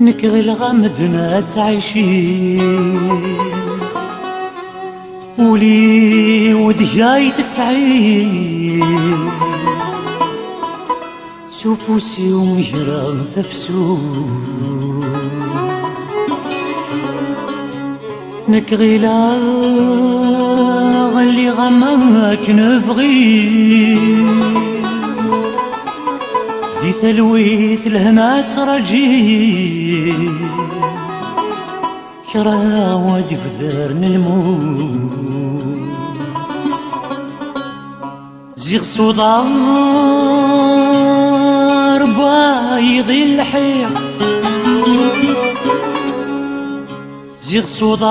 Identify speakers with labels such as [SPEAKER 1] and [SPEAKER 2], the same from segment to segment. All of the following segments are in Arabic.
[SPEAKER 1] نكغي الغمدنا تعيشي ولي ودجاي تسعي سوفوسي ومجرى تفسو نكغي لا غلي غماك نبغي دي ثلويث الهنا ترجي كرا واجف ذرن الموت زيغ صدار بايض الحيع زيغ صدار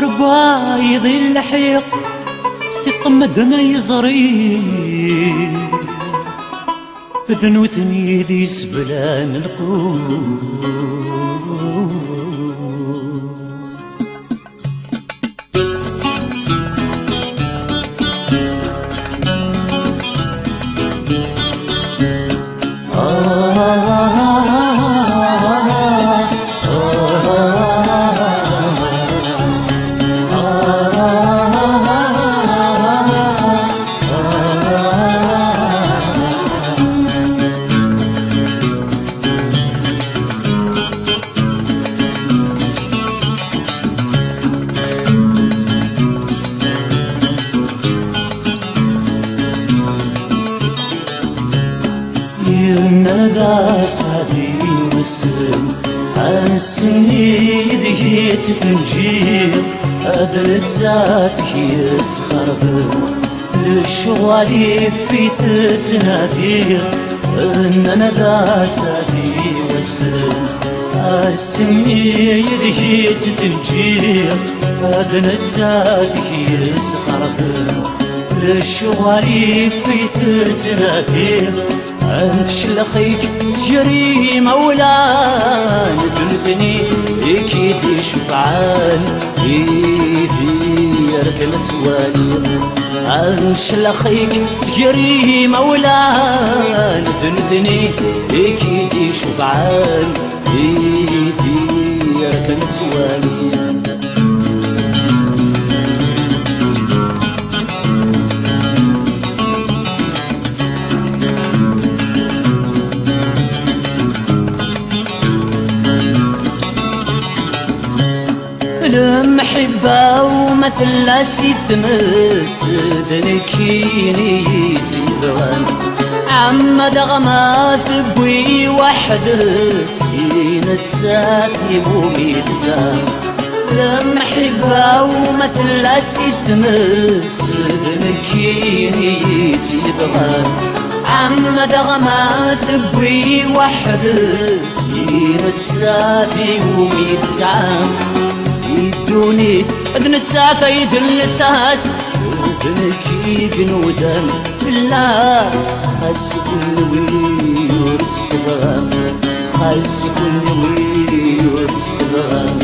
[SPEAKER 1] بايض الحيق استقمد ما يزري ذنوثني ذي سبلان القوت ذا سادي والسن هالسني ذيت تنجيل أدرت ذاتك يسخرب للشغالي في تتناديل إننا ذا سادي والسن هالسني ذيت تنجيل أدرت ذاتك يسخرب للشغالي في تتناديل أنت شلخيك تجري مولان بنتني أكيد شبعان إيدي ركنت والي أنت شلخيك تجري مولان بنتني أكيد شبعان إيدي ركنت والي المحبة ومثل سيتمس ذنكيني تبغان عمد غما ثبوي وحد سينة ساثي وميتسان المحبة ومثل سيتمس ذنكيني تبغان عمد غما ثبوي وحد سينة ساثي وميتسان يدوني نتسافى يدلساس ودنكي جنودان في اللاس خاس كل ويور استبغام خاس كل ويور استبغام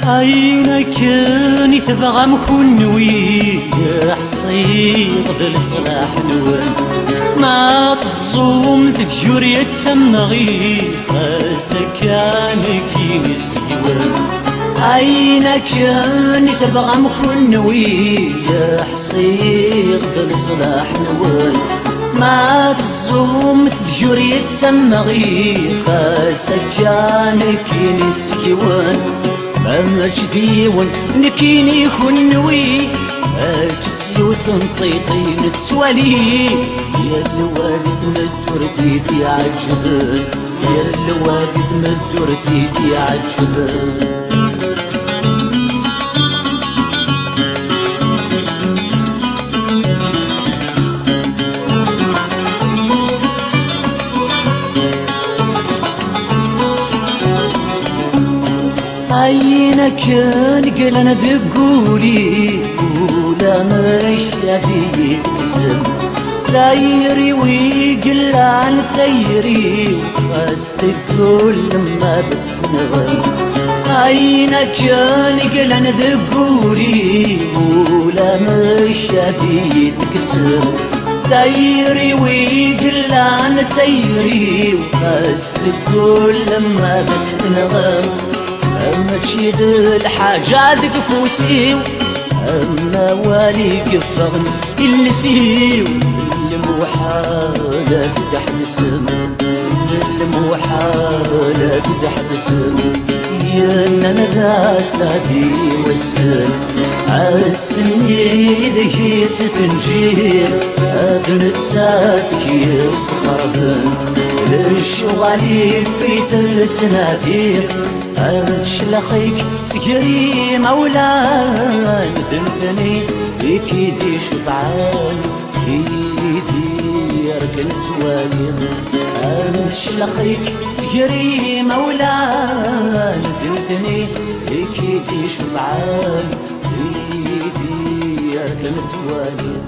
[SPEAKER 1] عينك كاني تبغى مكونوي حصيغ ذا الصلاح نوان ما تصوم تفجر يتمغي فسكانك ينسيوان عينك كاني تبغى مكونوي حصيغ ذا الصلاح نوان ما تصوم تفجر يتمغي فسكانك ينسيوان أما جديون نكيني خنوي الجسيوت نطيطي نتسوالي يا الوالد مدور في عجبان يا الوالد مدور في عجبان عينك قلنا ذقولي ولا مشى في الاسم دايري ويقلان تيري وخاستك كل ما بتنغم عينك نقلن ذقولي ولا مشافي تكسر دايري ويقلان تيري وخاستك كل ما بتنغم أما تشيد الحاجات كفوسي أما والي قفغن اللي سيو الموحالة تحبسم الموحالة تحبسم يانا ذا سادي والسن عالسني ذي تفنجير أذن تساتك يسخربن للشغالي في ثلث نافير شلخيك سكري مولان ذنبني يكيدي شبعان يدي ركن تواليض شلخيك سكري مولان ذنبني يكيدي شبعان يدي ركن تواليض